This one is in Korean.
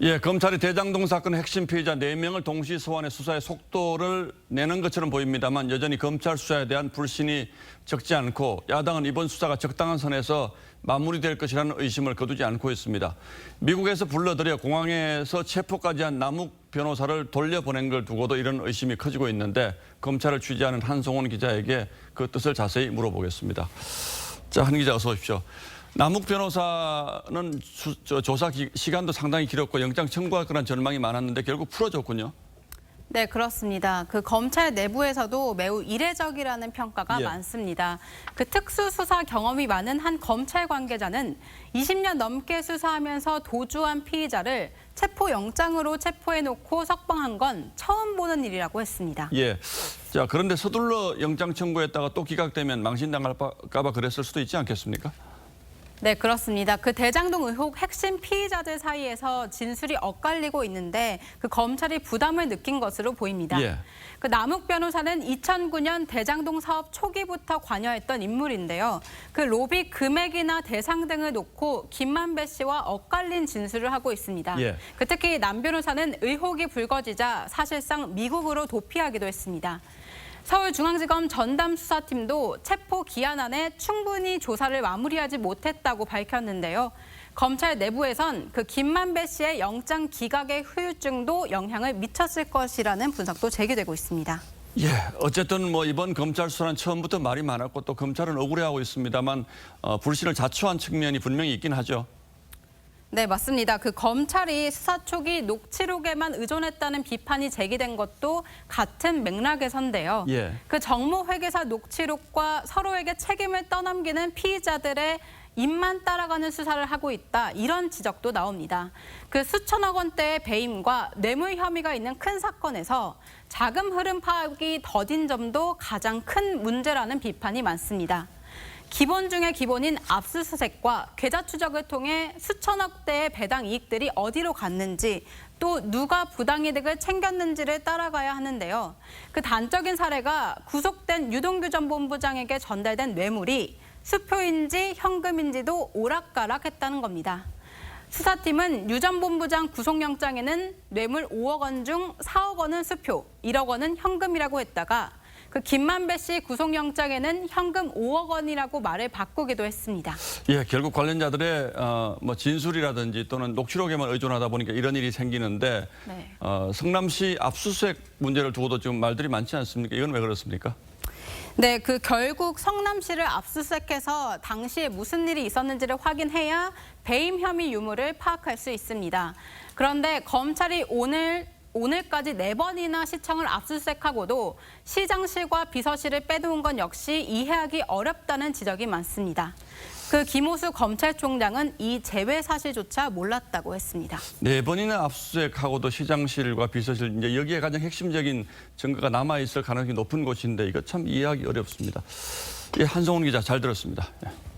예, 검찰이 대장동 사건 핵심 피의자 4명을 동시 소환해 수사의 속도를 내는 것처럼 보입니다만 여전히 검찰 수사에 대한 불신이 적지 않고 야당은 이번 수사가 적당한 선에서 마무리될 것이라는 의심을 거두지 않고 있습니다. 미국에서 불러들여 공항에서 체포까지 한 남욱 변호사를 돌려보낸 걸 두고도 이런 의심이 커지고 있는데 검찰을 취재하는 한송원 기자에게 그 뜻을 자세히 물어보겠습니다. 자, 한 기자 어서 오십시오. 남욱 변호사는 조사 시간도 상당히 길었고 영장 청구할 거란 전망이 많았는데 결국 풀어줬군요. 네, 그렇습니다. 그 검찰 내부에서도 매우 이례적이라는 평가가 많습니다. 그 특수수사 경험이 많은 한 검찰 관계자는 20년 넘게 수사하면서 도주한 피의자를 체포영장으로 체포해놓고 석방한 건 처음 보는 일이라고 했습니다. 예. 자, 그런데 서둘러 영장 청구했다가 또 기각되면 망신당할까 봐 그랬을 수도 있지 않겠습니까? 네, 그렇습니다. 그 대장동 의혹 핵심 피의자들 사이에서 진술이 엇갈리고 있는데 그 검찰이 부담을 느낀 것으로 보입니다. 예. 그 남욱 변호사는 2009년 대장동 사업 초기부터 관여했던 인물인데요. 그 로비 금액이나 대상 등을 놓고 김만배 씨와 엇갈린 진술을 하고 있습니다. 예. 그 특히 남 변호사는 의혹이 불거지자 사실상 미국으로 도피하기도 했습니다. 서울중앙지검 전담수사팀도 체포 기한 안에 충분히 조사를 마무리하지 못했다고 밝혔는데요. 검찰 내부에선 그 김만배 씨의 영장 기각의 후유증도 영향을 미쳤을 것이라는 분석도 제기되고 있습니다. 예, 어쨌든 뭐 이번 검찰 수사는 처음부터 말이 많았고 또 검찰은 억울해하고 있습니다만 불신을 자초한 측면이 분명히 있긴 하죠. 네, 맞습니다. 그 검찰이 수사 초기 녹취록에만 의존했다는 비판이 제기된 것도 같은 맥락에서인데요. 예. 그 정모 회계사 녹취록과 서로에게 책임을 떠넘기는 피의자들의 입만 따라가는 수사를 하고 있다. 이런 지적도 나옵니다. 그 수천억 원대의 배임과 뇌물 혐의가 있는 큰 사건에서 자금 흐름 파악이 더딘 점도 가장 큰 문제라는 비판이 많습니다. 기본 중에 기본인 압수수색과 계좌 추적을 통해 수천억 대의 배당 이익들이 어디로 갔는지 또 누가 부당이득을 챙겼는지를 따라가야 하는데요. 그 단적인 사례가 구속된 유동규 전 본부장에게 전달된 뇌물이 수표인지 현금인지도 오락가락했다는 겁니다. 수사팀은 유 전 본부장 구속영장에는 뇌물 5억 원 중 4억 원은 수표, 1억 원은 현금이라고 했다가 그 김만배 씨 구속영장에는 현금 5억 원이라고 말을 바꾸기도 했습니다. 예, 결국 관련자들의 뭐 진술이라든지 또는 녹취록에만 의존하다 보니까 이런 일이 생기는데 네. 성남시 압수수색 문제를 두고도 지금 말들이 많지 않습니까? 이건 왜 그렇습니까? 네, 그 결국 성남시를 압수수색해서 당시에 무슨 일이 있었는지를 확인해야 배임 혐의 유무를 파악할 수 있습니다. 그런데 검찰이 오늘까지 4번이나 시청을 압수수색하고도 시장실과 비서실을 빼놓은 건 역시 이해하기 어렵다는 지적이 많습니다. 그 김호수 검찰총장은 이 제외 사실조차 몰랐다고 했습니다. 4번이나 압수수색하고도 시장실과 비서실, 이제 여기에 가장 핵심적인 증거가 남아있을 가능성이 높은 곳인데 이거 참 이해하기 어렵습니다. 예, 한송원 기자 잘 들었습니다. 예.